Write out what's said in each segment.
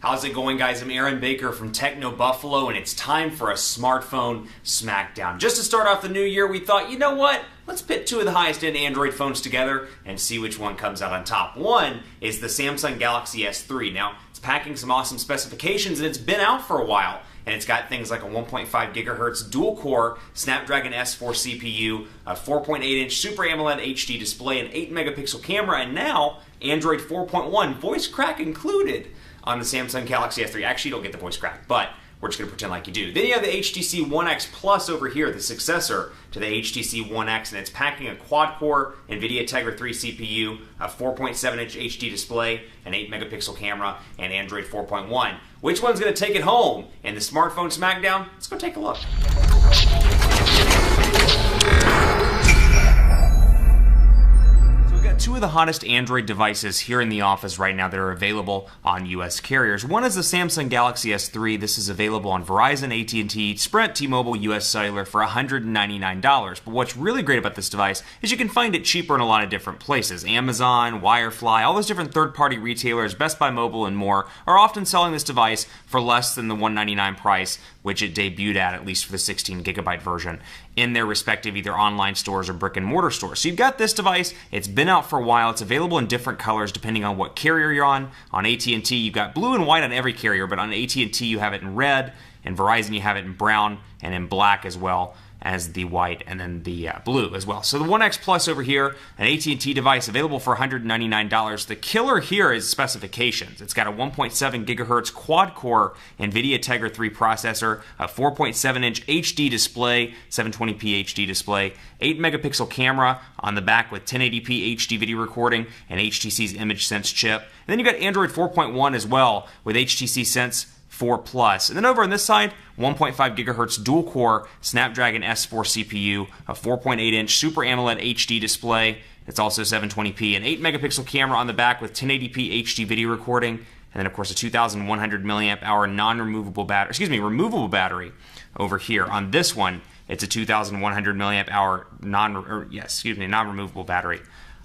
How's it going, guys? I'm Aaron Baker from Techno Buffalo, and it's time for a smartphone smackdown. Just to start off the new year, we thought, you know what? Let's pit two of the highest-end Android phones together and see which one comes out on top. One is the Samsung Galaxy S3. Now, it's packing some awesome specifications, and it's been out for a while. And it's got things like a 1.5 gigahertz dual-core Snapdragon S4 CPU, a 4.8-inch Super AMOLED HD display, an 8-megapixel camera, and now Android 4.1, voice crack included on the Samsung Galaxy S3. Actually, you don't get the voice crack, but we're just going to pretend like you do. Then you have the HTC One X Plus over here, the successor to the HTC One X, and it's packing a quad-core NVIDIA Tegra 3 CPU, a 4.7-inch HD display, an 8-megapixel camera, and Android 4.1. Which one's going to take it home in the smartphone smackdown? Let's go take a look. Two of the hottest Android devices here in the office right now that are available on US carriers. One is the Samsung Galaxy S3. This is available on Verizon, AT&T, Sprint, T-Mobile, US Cellular for $199. But what's really great about this device is you can find it cheaper in a lot of different places. Amazon, Wirefly, all those different third-party retailers, Best Buy Mobile and more, are often selling this device for less than the $199 price, which it debuted at least for the 16 gigabyte version, in their respective either online stores or brick and mortar stores. So you've got this device, it's been out for a while, it's available in different colors depending on what carrier you're on. On AT&T you've got blue and white on every carrier, but on AT&T you have it in red, and Verizon you have it in brown and in black as well as the white and then the blue as well. So the One X Plus over here, an AT&T device available for $199. The killer here is specifications. It's got a 1.7 gigahertz quad-core NVIDIA Tegra 3 processor, a 4.7-inch HD display, 720p HD display, 8-megapixel camera on the back with 1080p HD video recording, and HTC's ImageSense chip. And then you got Android 4.1 as well with HTC Sense 4 Plus. And then over on this side, 1.5 gigahertz dual-core Snapdragon S4 CPU, a 4.8-inch Super AMOLED HD display. It's also 720p, an 8-megapixel camera on the back with 1080p HD video recording, and then of course a 2,100 milliamp hour non-removable battery, removable battery over here. On this one, it's a 2,100 milliamp hour non-removable battery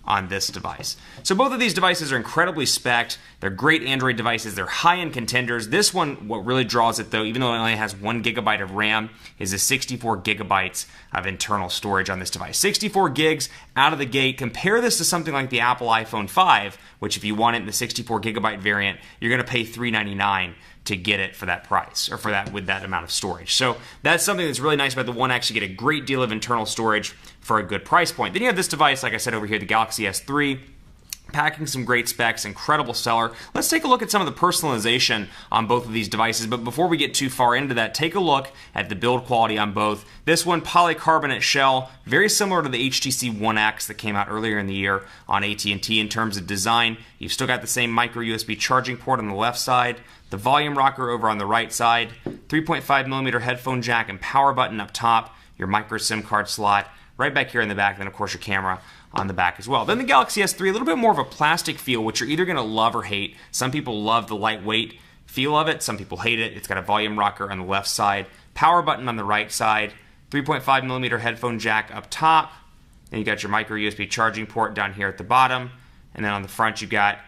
on this device. So both of these devices are incredibly spec'd. They're great Android devices. They're high-end contenders. This one, what really draws it though, even though it only has 1 gigabyte of RAM, is the 64 gigabytes of internal storage on this device. 64 gigs out of the gate. Compare this to something like the Apple iPhone 5, which if you want it in the 64 gigabyte variant, you're going to pay $399 to get it for that price, or for that with that amount of storage. So that's something that's really nice about the One X. You get a great deal of internal storage for a good price point. Then you have this device, like I said over here, the Galaxy S3, packing some great specs, incredible seller. Let's take a look at some of the personalization on both of these devices, but before we get too far into that, take a look at the build quality on both. This one, polycarbonate shell, very similar to the HTC One X that came out earlier in the year on AT&T in terms of design. You've still got the same micro USB charging port on the left side, the volume rocker over on the right side, 3.5mm headphone jack and power button up top, your micro SIM card slot right back here in the back, and then of course your camera on the back as well. Then the Galaxy S3, a little bit more of a plastic feel, which you're either going to love or hate. Some people love the lightweight feel of it, some people hate it. It's got a volume rocker on the left side, power button on the right side, 3.5mm headphone jack up top, then you got your micro USB charging port down here at the bottom, and then on the front you got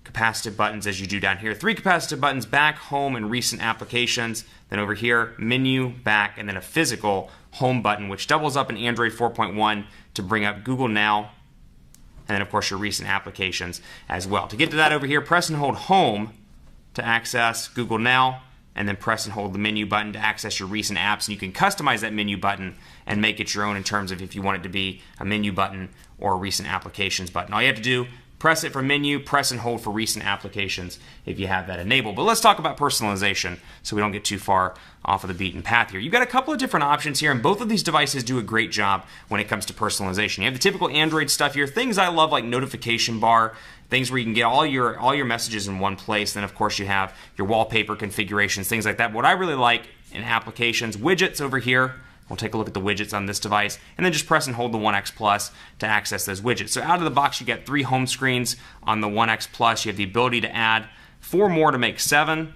capacitive buttons as you do down here. 3 capacitive buttons, back, home, and recent applications. Then over here, menu, back, and then a physical home button, which doubles up in Android 4.1 to bring up Google Now, and then of course your recent applications as well. To get to that over here, press and hold home to access Google Now, and then press and hold the menu button to access your recent apps, and you can customize that menu button and make it your own in terms of if you want it to be a menu button or a recent applications button. All you have to do, press it for menu, press and hold for recent applications if you have that enabled. But let's talk about personalization so we don't get too far off of the beaten path here. You've got a couple of different options here, and both of these devices do a great job when it comes to personalization. You have the typical Android stuff here, things I love like notification bar, things where you can get all your messages in one place. Then of course you have your wallpaper configurations, things like that. What I really like in applications, widgets over here. We'll take a look at the widgets on this device, and then just press and hold the One X Plus to access those widgets. So out of the box, you get 3 home screens on the One X Plus. You have the ability to add 4 more to make 7,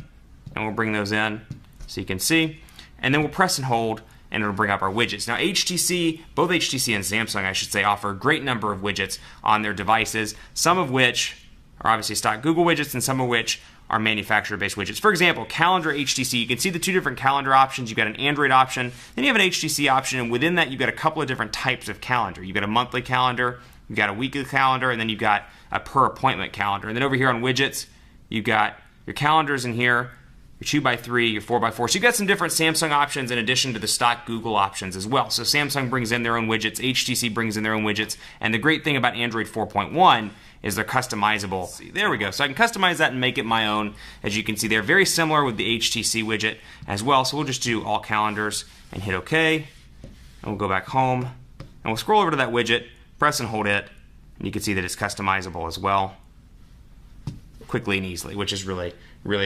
and we'll bring those in so you can see. And then we'll press and hold, and it'll bring up our widgets. Now HTC, both HTC and Samsung, I should say, offer a great number of widgets on their devices, some of which are obviously stock Google widgets, and some of which are manufacturer-based widgets. For example, Calendar HTC, you can see the two different calendar options. You've got an Android option, then you have an HTC option, and within that you've got a couple of different types of calendar. You've got a monthly calendar, you've got a weekly calendar, and then you've got a per appointment calendar. And then over here on widgets, you've got your calendars in here, your 2x3, your 4x4. So you've got some different Samsung options in addition to the stock Google options as well. So Samsung brings in their own widgets, HTC brings in their own widgets, and the great thing about Android 4.1 is they're customizable. See, there we go. So I can customize that and make it my own. As you can see, they're very similar with the HTC widget as well. So we'll just do all calendars and hit OK. And we'll go back home. And we'll scroll over to that widget, press and hold it, and you can see that it's customizable as well, quickly and easily, which is really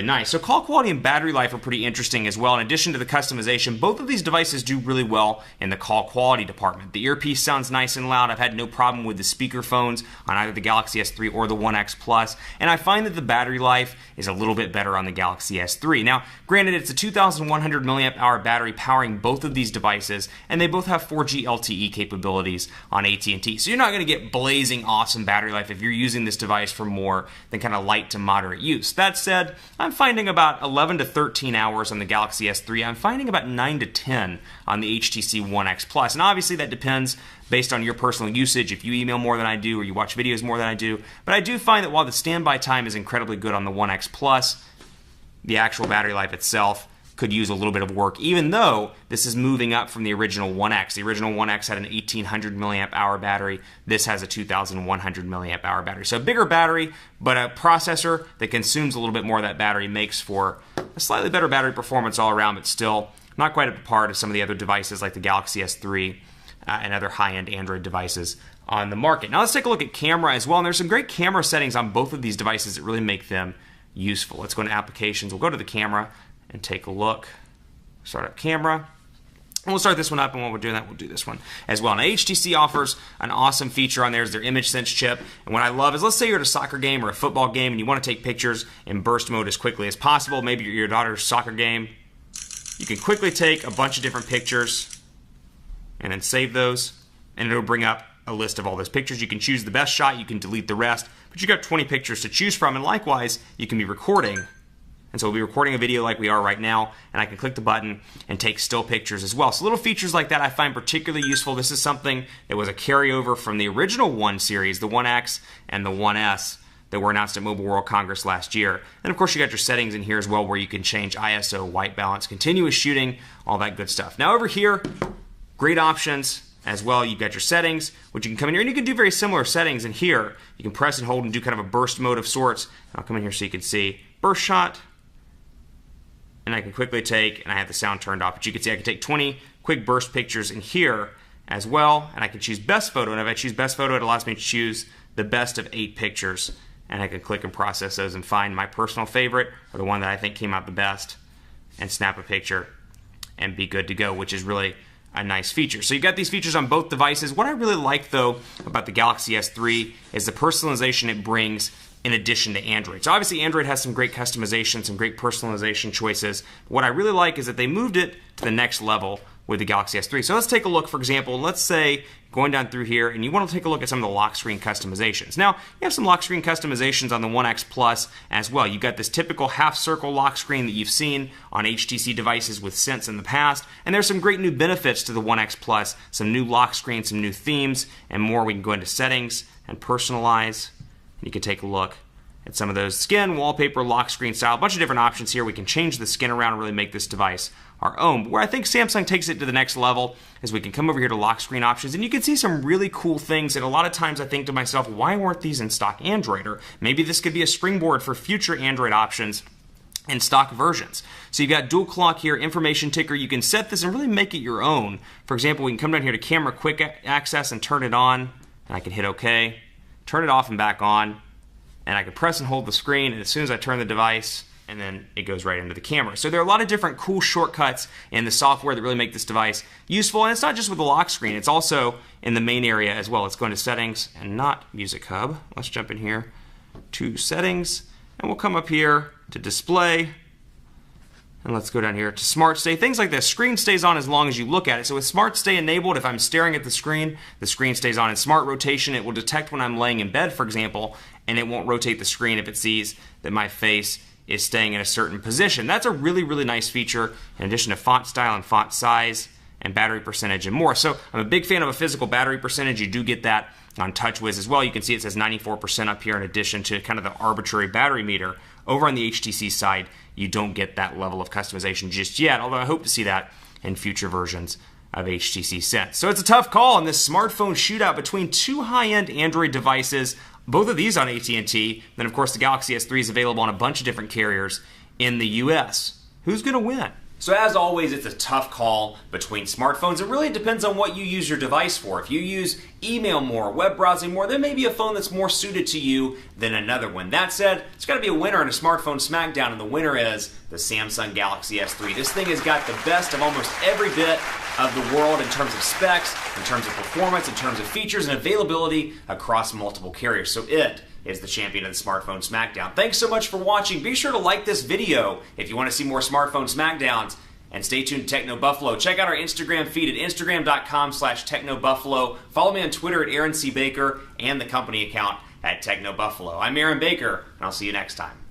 nice. So call quality and battery life are pretty interesting as well. In addition to the customization, both of these devices do really well in the call quality department. The earpiece sounds nice and loud. I've had no problem with the speaker phones on either the Galaxy S3 or the One X Plus, and I find that the battery life is a little bit better on the Galaxy S3. Now, granted, it's a 2,100 milliamp hour battery powering both of these devices, and they both have 4G LTE capabilities on AT&T. So you're not going to get blazing awesome battery life if you're using this device for more than kind of light to moderate use. That said, I'm finding about 11 to 13 hours on the Galaxy S3. I'm finding about 9 to 10 on the HTC One X Plus. And obviously that depends based on your personal usage, if you email more than I do or you watch videos more than I do. But I do find that while the standby time is incredibly good on the One X Plus, the actual battery life itself could use a little bit of work, even though this is moving up from the original One X. The original One X had an 1,800 milliamp hour battery. This has a 2,100 milliamp hour battery. So a bigger battery, but a processor that consumes a little bit more of that battery makes for a slightly better battery performance all around, but still not quite up to par to some of the other devices like the Galaxy S3 and other high-end Android devices on the market. Now let's take a look at camera as well. And there's some great camera settings on both of these devices that really make them useful. Let's go into applications. We'll go to the camera and take a look. Start up camera. And we'll start this one up, and while we're doing that, we'll do this one as well. Now, HTC offers an awesome feature on there, is their Image Sense chip. And what I love is, let's say you're at a soccer game or a football game, and you want to take pictures in burst mode as quickly as possible. Maybe your daughter's soccer game. You can quickly take a bunch of different pictures and then save those, and it'll bring up a list of all those pictures. You can choose the best shot, you can delete the rest, but you've got 20 pictures to choose from, and likewise, you can be recording. And so we'll be recording a video like we are right now, and I can click the button and take still pictures as well. So little features like that I find particularly useful. This is something that was a carryover from the original One series, the One X and the One S, that were announced at Mobile World Congress last year. And of course you got your settings in here as well, where you can change ISO, white balance, continuous shooting, all that good stuff. Now over here, great options as well. You've got your settings, which you can come in here, and you can do very similar settings in here. You can press and hold and do kind of a burst mode of sorts. I'll come in here so you can see burst shot, and I can quickly take, and I have the sound turned off, but you can see I can take 20 quick burst pictures in here as well, and I can choose best photo, and if I choose best photo, it allows me to choose the best of 8 pictures, and I can click and process those and find my personal favorite, or the one that I think came out the best, and snap a picture and be good to go, which is really a nice feature. So you've got these features on both devices. What I really like, though, about the Galaxy S3 is the personalization it brings in addition to Android. So obviously Android has some great customization, some great personalization choices. What I really like is that they moved it to the next level with the Galaxy S3. So let's take a look, for example, let's say going down through here and you want to take a look at some of the lock screen customizations. Now, you have some lock screen customizations on the One X Plus as well. You've got this typical half circle lock screen that you've seen on HTC devices with Sense in the past, and there's some great new benefits to the One X Plus, some new lock screens, some new themes, and more. We can go into settings and personalize. You can take a look at some of those skin, wallpaper, lock screen style, a bunch of different options here. We can change the skin around and really make this device our own. But where I think Samsung takes it to the next level is we can come over here to lock screen options, and you can see some really cool things. And a lot of times I think to myself, why weren't these in stock Android? Or maybe this could be a springboard for future Android options in stock versions. So you've got dual clock here, information ticker. You can set this and really make it your own. For example, we can come down here to camera quick access and turn it on, and I can hit OK, turn it off and back on. And I can press and hold the screen, and as soon as I turn the device, and then it goes right into the camera. So there are a lot of different cool shortcuts in the software that really make this device useful. And it's not just with the lock screen, it's also in the main area as well. Let's go into settings and not Music Hub. Let's jump in here to settings, and we'll come up here to display. And let's go down here to Smart Stay. Things like this, screen stays on as long as you look at it. So with Smart Stay enabled, if I'm staring at the screen stays on. In Smart Rotation, it will detect when I'm laying in bed, for example, and it won't rotate the screen if it sees that my face is staying in a certain position. That's a really, really nice feature, in addition to font style and font size and battery percentage and more. So I'm a big fan of a physical battery percentage. You do get that on TouchWiz as well. You can see it says 94% up here in addition to kind of the arbitrary battery meter. Over on the HTC side, you don't get that level of customization just yet, although I hope to see that in future versions of HTC Sense. So it's a tough call in this smartphone shootout between two high-end Android devices, both of these on AT&T. Then, of course, the Galaxy S3 is available on a bunch of different carriers in the US. Who's going to win? So as always, it's a tough call between smartphones. It really depends on what you use your device for. If you use email more, web browsing more, there may be a phone that's more suited to you than another one. That said, there's got to be a winner in a smartphone smackdown, and the winner is the Samsung Galaxy S3. This thing has got the best of almost every bit of the world in terms of specs, in terms of performance, in terms of features and availability across multiple carriers. So it is the champion of the Smartphone Smackdown. Thanks so much for watching. Be sure to like this video if you want to see more Smartphone Smackdowns. And stay tuned to TechnoBuffalo. Check out our Instagram feed at instagram.com/TechnoBuffalo. Follow me on Twitter at Aaron C. Baker and the company account at TechnoBuffalo. I'm Aaron Baker, and I'll see you next time.